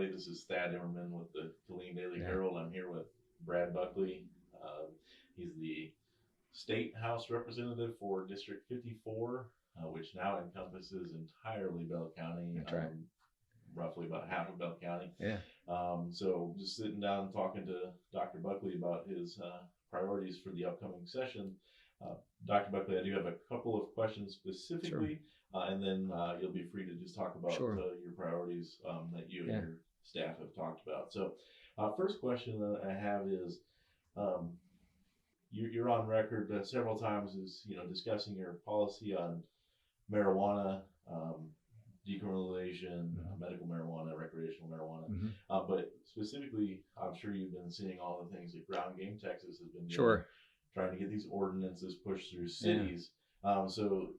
everybody. This is Thad Imerman with the Killeen Daily Herald. I'm here with Brad Buckley. He's the State House Representative for District 54, which now encompasses entirely Bell County. That's right. Roughly about half of Bell County. Yeah. So just sitting down and talking to Dr. Buckley about his priorities for the upcoming session. Dr. Buckley, I do have a couple of questions specifically, and then you'll be free to just talk about your priorities that you and your staff have talked about. So first question that I have is, you're on record several times as discussing your policy on marijuana, decriminalization, medical marijuana, recreational marijuana. But specifically, I'm sure you've been seeing all the things that Ground Game Texas has been doing, trying to get these ordinances pushed through cities. So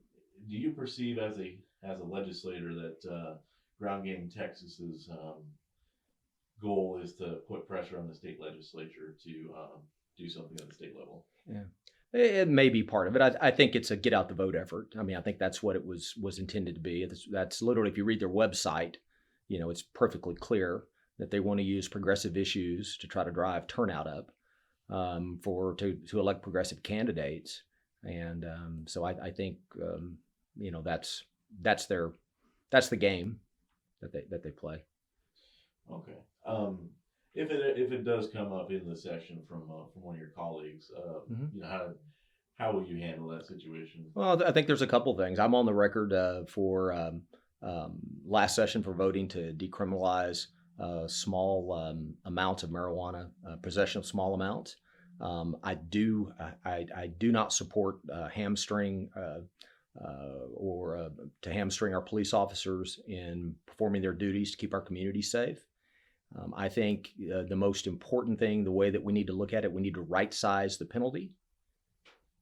do you perceive as a legislator that Ground Game Texas's goal is to put pressure on the state legislature to do something at the state level? Yeah. It may be part of it. I think it's a get out the vote effort. I mean, I think that's what it was intended to be. That's literally, if you read their website, it's perfectly clear that they want to use progressive issues to try to drive turnout up to elect progressive candidates. And so I think that's the game that they play. Okay. If it does come up in the session from one of your colleagues, how will you handle that situation? Well, I think there's a couple things. I'm on the record for last session for voting to decriminalize small amounts of marijuana, possession of small amounts. I do not support hamstring or to hamstring our police officers in performing their duties to keep our community safe. I think the most important thing, the way that we need to look at it, we need to right size the penalty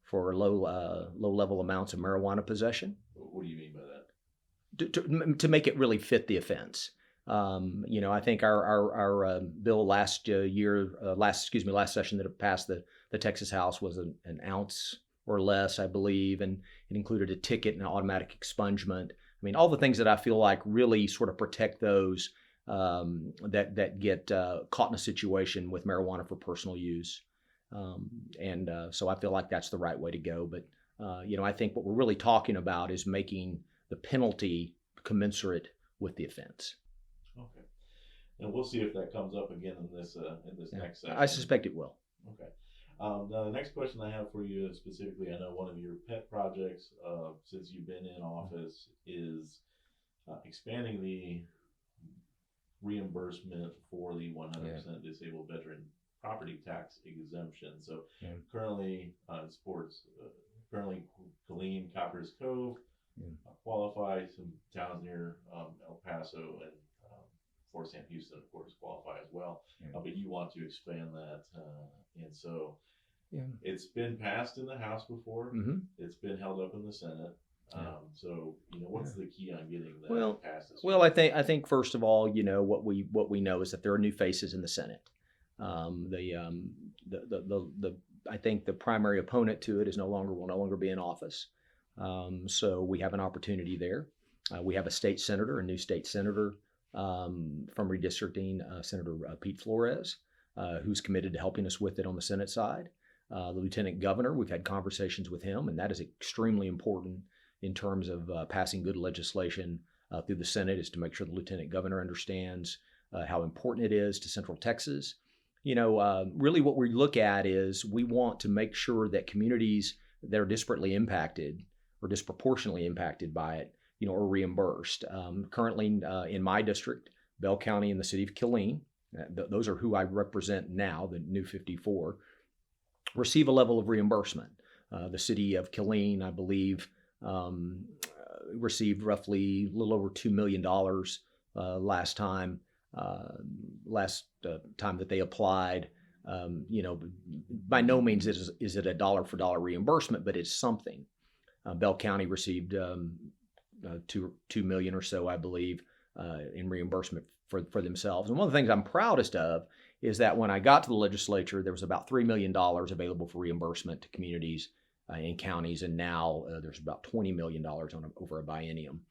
for low level amounts of marijuana possession. What do you mean by that? To make it really fit the offense. I think our bill last session that passed the Texas House was an ounce or less, I believe, and it included a ticket and an automatic expungement. I mean, all the things that I feel like really sort of protect those that get caught in a situation with marijuana for personal use. So I feel like that's the right way to go. But, I think what we're really talking about is making the penalty commensurate with the offense. Okay. And we'll see if that comes up again in this next session. I suspect it will. Okay. Now, the next question I have for you is specifically, I know one of your pet projects since you've been in office is expanding the reimbursement for the 100% disabled veteran property tax exemption. So currently currently Killeen, Copper's Cove qualify. Some towns near El Paso and Fort Sam Houston, of course, qualify as well. But you want to expand that. And so it's been passed in the House before. It's been held up in the Senate. So what's the key on getting that passed? Well, I think first of all, what we know is that there are new faces in the Senate. I think the primary opponent to it will no longer be in office. So we have an opportunity there. We have a new state senator from redistricting, Senator Pete Flores, who's committed to helping us with it on the Senate side. The lieutenant governor, we've had conversations with him, and that is extremely important in terms of passing good legislation through the Senate, is to make sure the lieutenant governor understands how important it is to Central Texas. Really what we look at is we want to make sure that communities that are disparately impacted or disproportionately impacted by it, are reimbursed. Currently in my district, Bell County and the city of Killeen, those are who I represent now, the new 54, receive a level of reimbursement. The city of Killeen, I believe, received roughly a little over $2 million last time that they applied. By no means is it a dollar for dollar reimbursement, but it's something. Bell County received $2 million or so, I believe, in reimbursement for themselves. And one of the things I'm proudest of is that when I got to the legislature, there was about $3 million available for reimbursement to communities and counties, and now there's about $20 million over a biennium.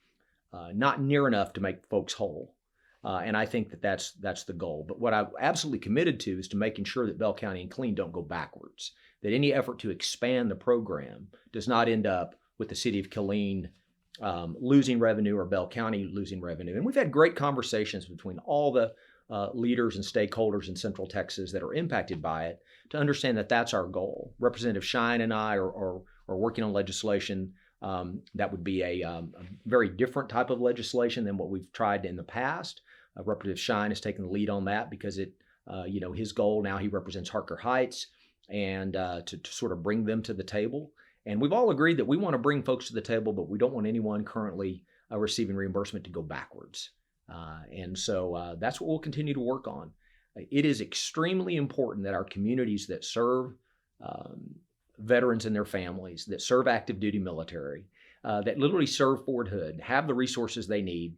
Not near enough to make folks whole. And I think that's the goal. But what I'm absolutely committed to is to making sure that Bell County and Killeen don't go backwards, that any effort to expand the program does not end up with the city of Killeen losing revenue or Bell County losing revenue. And we've had great conversations between all the leaders and stakeholders in Central Texas that are impacted by it to understand that that's our goal. Representative Shine and I are working on legislation that would be a very different type of legislation than what we've tried in the past. Representative Shine has taken the lead on that because his goal now, he represents Harker Heights, and to sort of bring them to the table. And we've all agreed that we want to bring folks to the table, but we don't want anyone currently receiving reimbursement to go backwards. And so that's what we'll continue to work on. It is extremely important that our communities that serve veterans and their families, that serve active duty military, that literally serve Fort Hood, have the resources they need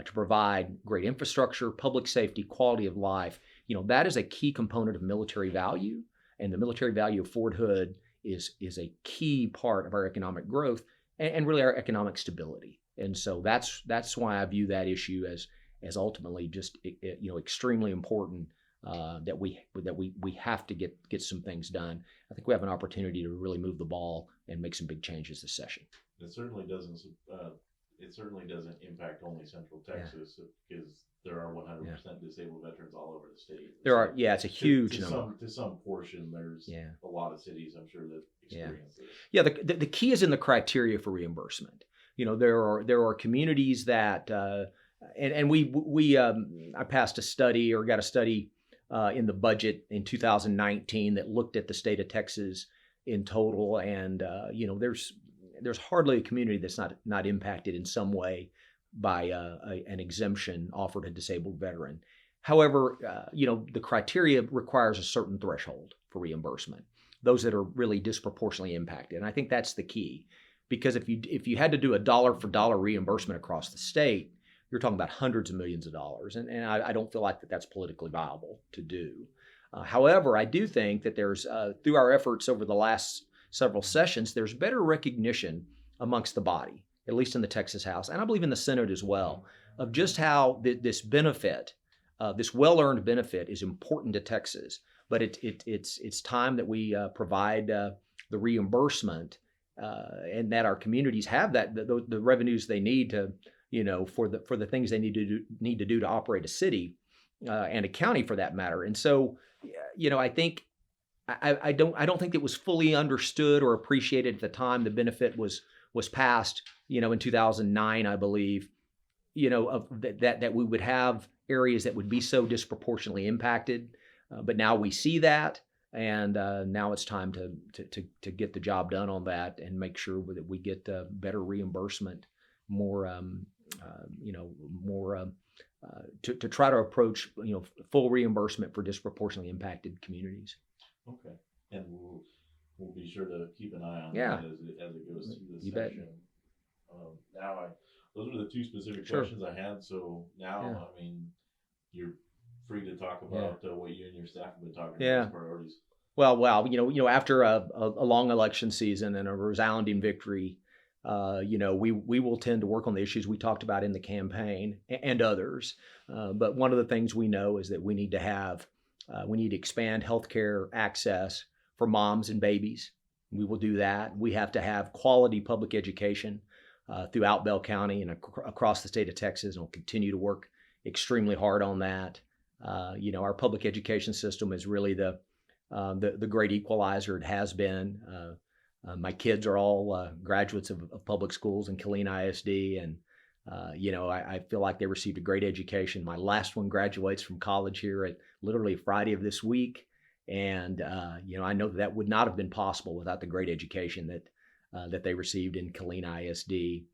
to provide great infrastructure, public safety, quality of life. That is a key component of military value, and the military value of Fort Hood is a key part of our economic growth and really our economic stability. And so that's why I view that issue as ultimately just extremely important, that we have to get some things done. I think we have an opportunity to really move the ball and make some big changes this session. It certainly doesn't. It certainly doesn't impact only Central Texas, because there are 100% disabled veterans all over the state. There are, it's a huge number. To some portion, there's a lot of cities, I'm sure, that experience this. Yeah, the key is in the criteria for reimbursement. There are communities that, I passed a study or got a study in the budget in 2019 that looked at the state of Texas in total, and there's hardly a community that's not impacted in some way by an exemption offered a disabled veteran. However, the criteria requires a certain threshold for reimbursement, those that are really disproportionately impacted. And I think that's the key, because if you had to do a dollar for dollar reimbursement across the state, you're talking about hundreds of millions of dollars. And I don't feel like that's politically viable to do. However, I do think that there's, through our efforts over the last several sessions, there's better recognition amongst the body, at least in the Texas House, and I believe in the Senate as well, of just how this benefit, this well-earned benefit, is important to Texas. But it's time that we provide the reimbursement, and that our communities have the revenues they need to, for the things they need to do to operate a city and a county, for that matter. And so, I think I don't think it was fully understood or appreciated at the time the benefit was passed, in 2009, I believe, that we would have areas that would be so disproportionately impacted. But now we see that, and now it's time to get the job done on that and make sure that we get better reimbursement, more to try to approach full reimbursement for disproportionately impacted communities. Okay, and we'll be sure to keep an eye on that as it goes through the session. Those are the two specific questions I had. So now, you're free to talk about what you and your staff have been talking about as priorities. Well, after a long election season and a resounding victory, we will tend to work on the issues we talked about in the campaign and others. But one of the things we know is that we need to expand healthcare access for moms and babies. We will do that. We have to have quality public education throughout Bell County and across the state of Texas, and we'll continue to work extremely hard on that. Our public education system is really the great equalizer. It has been. My kids are all graduates of public schools in Killeen ISD, and I feel like they received a great education. My last one graduates from college here at literally Friday of this week, and I know that would not have been possible without the great education that they received in Killeen ISD.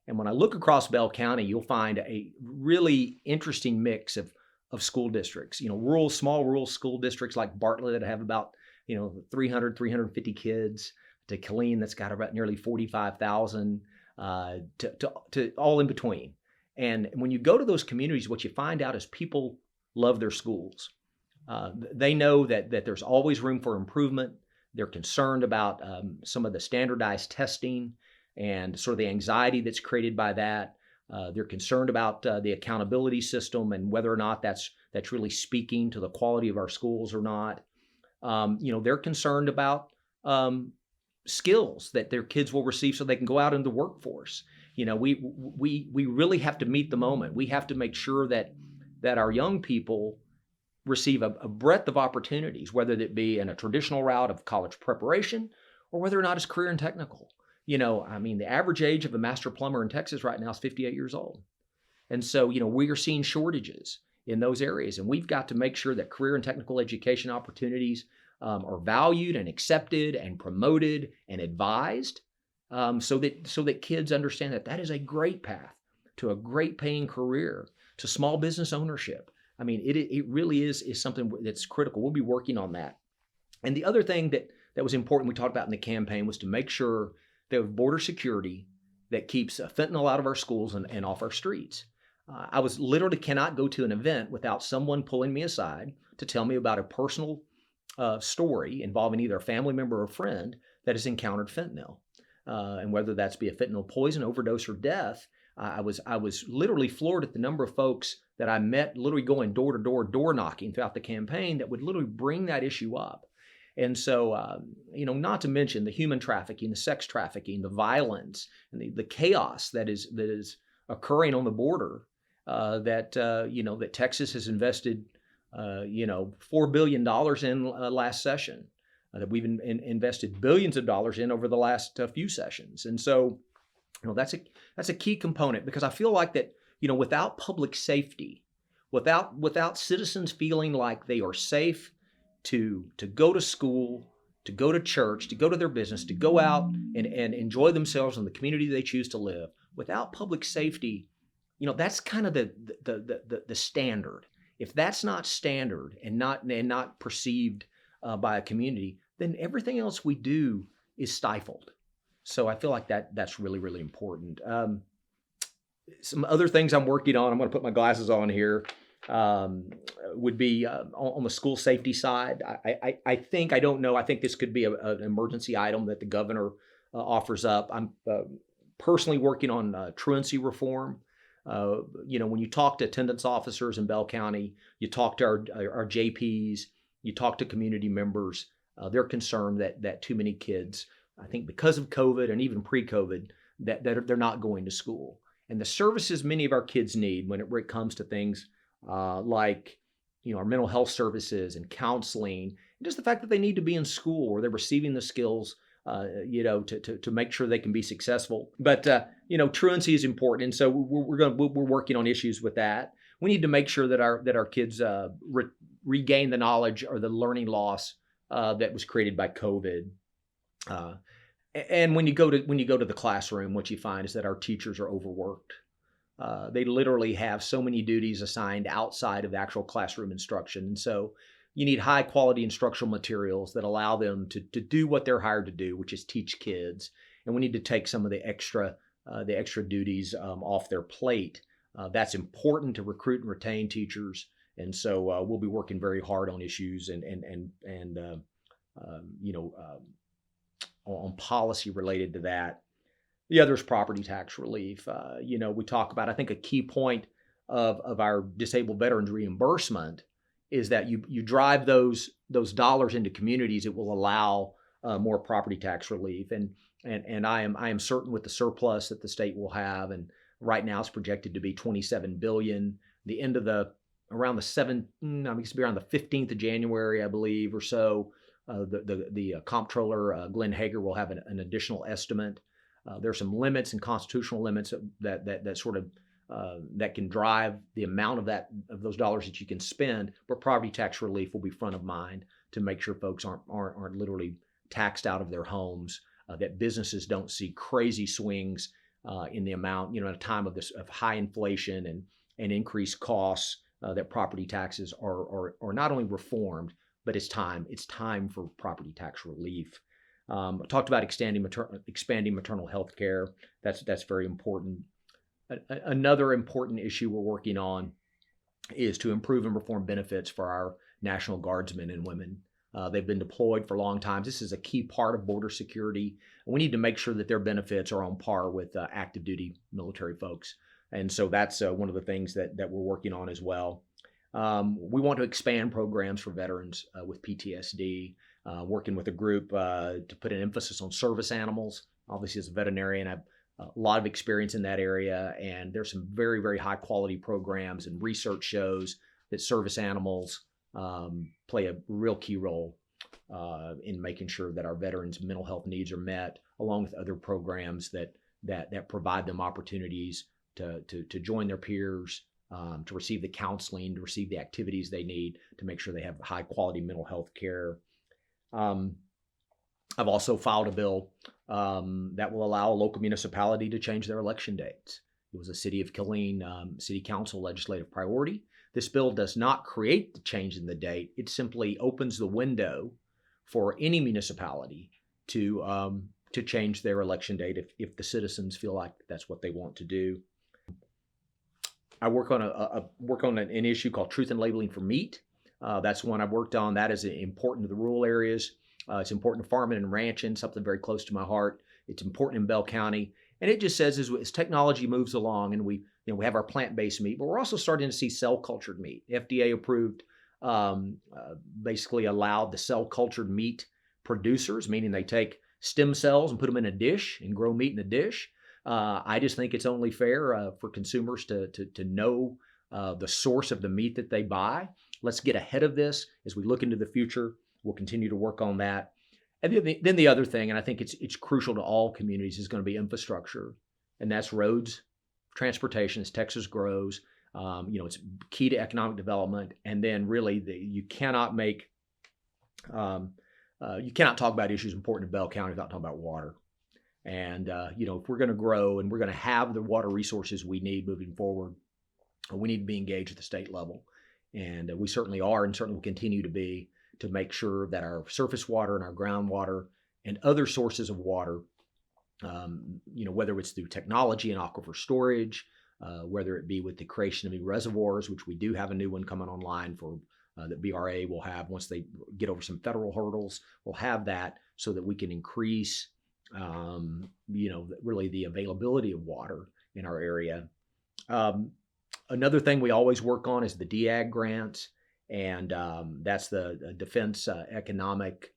And when I look across Bell County, you'll find a really interesting mix of school districts. Small rural school districts like Bartlett that have about 350 kids, to Killeen that's got about nearly 45,000, to all in between. And when you go to those communities, what you find out is people love their schools. They know that there's always room for improvement. They're concerned about some of the standardized testing and sort of the anxiety that's created by that. They're concerned about the accountability system and whether or not that's really speaking to the quality of our schools or not. They're concerned about skills that their kids will receive so they can go out into the workforce. We really have to meet the moment. We have to make sure that our young people receive a breadth of opportunities, whether it be in a traditional route of college preparation or whether or not it's career and technical. The average age of a master plumber in Texas right now is 58 years old. And so, we are seeing shortages in those areas. And we've got to make sure that career and technical education opportunities are valued and accepted and promoted and advised, so that kids understand that is a great path to a great paying career, to small business ownership. It really is something that's critical. We'll be working on that. And the other thing that was important we talked about in the campaign was to make sure that we have border security that keeps fentanyl out of our schools and off our streets. I was literally cannot go to an event without someone pulling me aside to tell me about a personal story involving either a family member or a friend that has encountered fentanyl. And whether that's be a fentanyl poison, overdose, or death, I was literally floored at the number of folks that I met literally going door to door knocking throughout the campaign that would literally bring that issue up. And so, not to mention the human trafficking, the sex trafficking, the violence, and the chaos that is occurring on the border. That Texas has invested, $4 billion in last session. That we've invested billions of dollars in over the last few sessions. And so, that's a key component, because I feel like that, without public safety, without citizens feeling like they are safe to go to school, to go to church, to go to their business, to go out and enjoy themselves in the community they choose to live, without public safety, that's kind of the standard. If that's not standard and not perceived by a community, then everything else we do is stifled. So I feel like that's really, really important. Some other things I'm working on, I'm going to put my glasses on here, would be on the school safety side. I think this could be an emergency item that the governor offers up. I'm personally working on truancy reform. When you talk to attendance officers in Bell County, you talk to our JPs, you talk to community members, they're concerned that too many kids, I think because of COVID and even pre-COVID, that they're not going to school. And the services many of our kids need when it comes to things like our mental health services and counseling, and just the fact that they need to be in school or they're receiving the skills to make sure they can be successful. But truancy is important, and so we're working on issues with that. We need to make sure that our kids regain the knowledge or the learning loss that was created by COVID. And when you go to the classroom, what you find is that our teachers are overworked. They literally have so many duties assigned outside of the actual classroom instruction, and so you need high quality instructional materials that allow them to do what they're hired to do, which is teach kids. And we need to take some of the extra duties off their plate. That's important to recruit and retain teachers. And so we'll be working very hard on issues on policy related to that. The other is property tax relief. We talk about, I think a key point of our disabled veterans reimbursement is that you drive those dollars into communities, it will allow more property tax relief. And I am certain with the surplus that the state will have, and right now it's projected to be $27 billion. The end of around the 15th of January, I believe, or so. The comptroller Glenn Hager will have an additional estimate. There's some limits and constitutional limits that sort of that can drive the amount of those dollars that you can spend, but property tax relief will be front of mind to make sure folks aren't literally taxed out of their homes, that businesses don't see crazy swings in the amount, at a time of high inflation and increased costs, that property taxes are not only reformed, but it's time for property tax relief. I talked about expanding maternal health care. That's very important. Another important issue we're working on is to improve and reform benefits for our National Guardsmen and women. They've been deployed for long times. This is a key part of border security. We need to make sure that their benefits are on par with active duty military folks. And so that's one of the things that we're working on as well. We want to expand programs for veterans with PTSD, working with a group to put an emphasis on service animals. Obviously, as a veterinarian, I have a lot of experience in that area, and there's some very, very high quality programs, and research shows that service animals play a real key role in making sure that our veterans' mental health needs are met, along with other programs that provide them opportunities to join their peers, to receive the counseling, to receive the activities they need to make sure they have high quality mental health care. I've also filed a bill that will allow a local municipality to change their election dates. It was a City of Killeen City Council legislative priority. This bill does not create the change in the date. It simply opens the window for any municipality to change their election date if the citizens feel like that's what they want to do. I work on an issue called truth in labeling for meat. That's one I've worked on. That is important to the rural areas. It's important to farming and ranching, something very close to my heart. It's important in Bell County. And it just says as technology moves along and we have our plant-based meat, but we're also starting to see cell-cultured meat. FDA approved, basically allowed the cell-cultured meat producers, meaning they take stem cells and put them in a dish and grow meat in a dish. I just think it's only fair for consumers to know the source of the meat that they buy. Let's get ahead of this as we look into the future. We'll continue to work on that. And then the other thing, and I think it's crucial to all communities, is going to be infrastructure, and that's roads, transportation. As Texas grows, it's key to economic development. And then really, you cannot talk about issues important to Bell County without talking about water. And if we're going to grow and we're going to have the water resources we need moving forward, we need to be engaged at the state level, and we certainly are, and certainly will continue to be, to make sure that our surface water and our groundwater and other sources of water, whether it's through technology and aquifer storage, whether it be with the creation of new reservoirs, which we do have a new one coming online for that BRA will have once they get over some federal hurdles. We'll have that so that we can increase, really the availability of water in our area. Another thing we always work on is the DAG grants. And that's the Defense Economic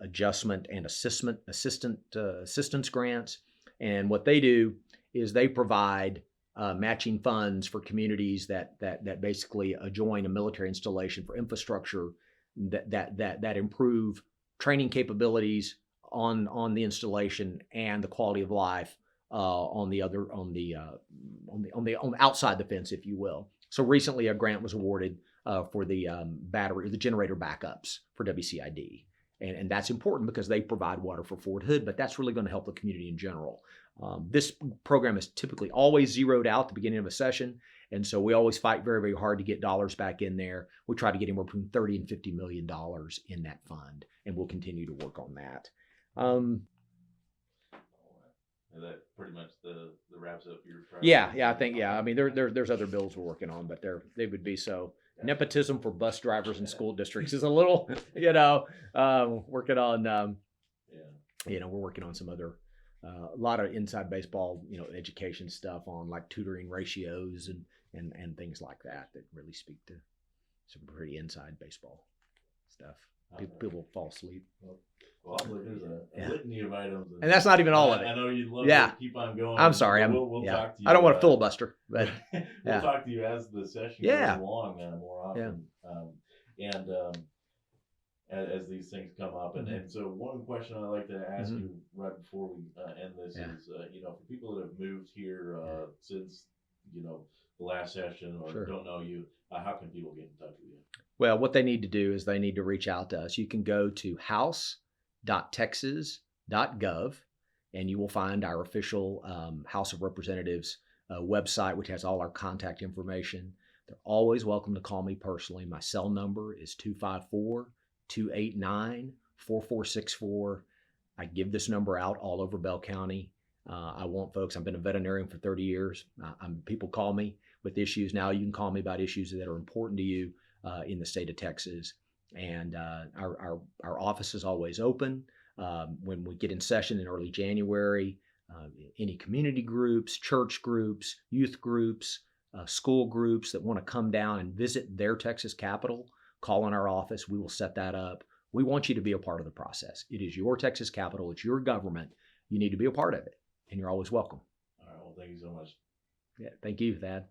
Adjustment and Assistance Grants. And what they do is they provide matching funds for communities that basically join a military installation for infrastructure that improve training capabilities on the installation and the quality of life on the outside the fence, if you will. So recently, a grant was awarded for the the generator backups for WCID. And that's important because they provide water for Fort Hood, but that's really going to help the community in general. This program is typically always zeroed out at the beginning of a session, and so we always fight very, very hard to get dollars back in there. We try to get anywhere between $30 and $50 million in that fund, and we'll continue to work on that. And that pretty much the wraps up your project. Yeah, I think, I mean, there's other bills we're working on, but they would be so. Nepotism for bus drivers in school districts is a little, working on, we're working on some other, a lot of inside baseball, education stuff on like tutoring ratios and things like that really speak to some pretty inside baseball stuff. People fall asleep. Well, there's a litany of items. And that's not even all of it. I know you'd love to keep on going. I'm sorry. We'll talk to you. I don't want to filibuster, but we'll talk to you as the session goes along more often. As these things come up. And so one question I like to ask you right before we end this is, for people that have moved here since, the last session or don't know you, how can people get in touch with you? Well, what they need to do is they need to reach out to us. You can go to house.texas.gov and you will find our official House of Representatives website, which has all our contact information. They're always welcome to call me personally. My cell number is 254-289-4464. I give this number out all over Bell County. I want folks, I've been a veterinarian for 30 years. People call me with issues. Now you can call me about issues that are important to you in the state of Texas. And our office is always open. When we get in session in early January, any community groups, church groups, youth groups, school groups that want to come down and visit their Texas Capitol, call in our office. We will set that up. We want you to be a part of the process. It is your Texas Capitol. It's your government. You need to be a part of it, and you're always welcome. All right. Well, thank you so much. Yeah, thank you, Thad.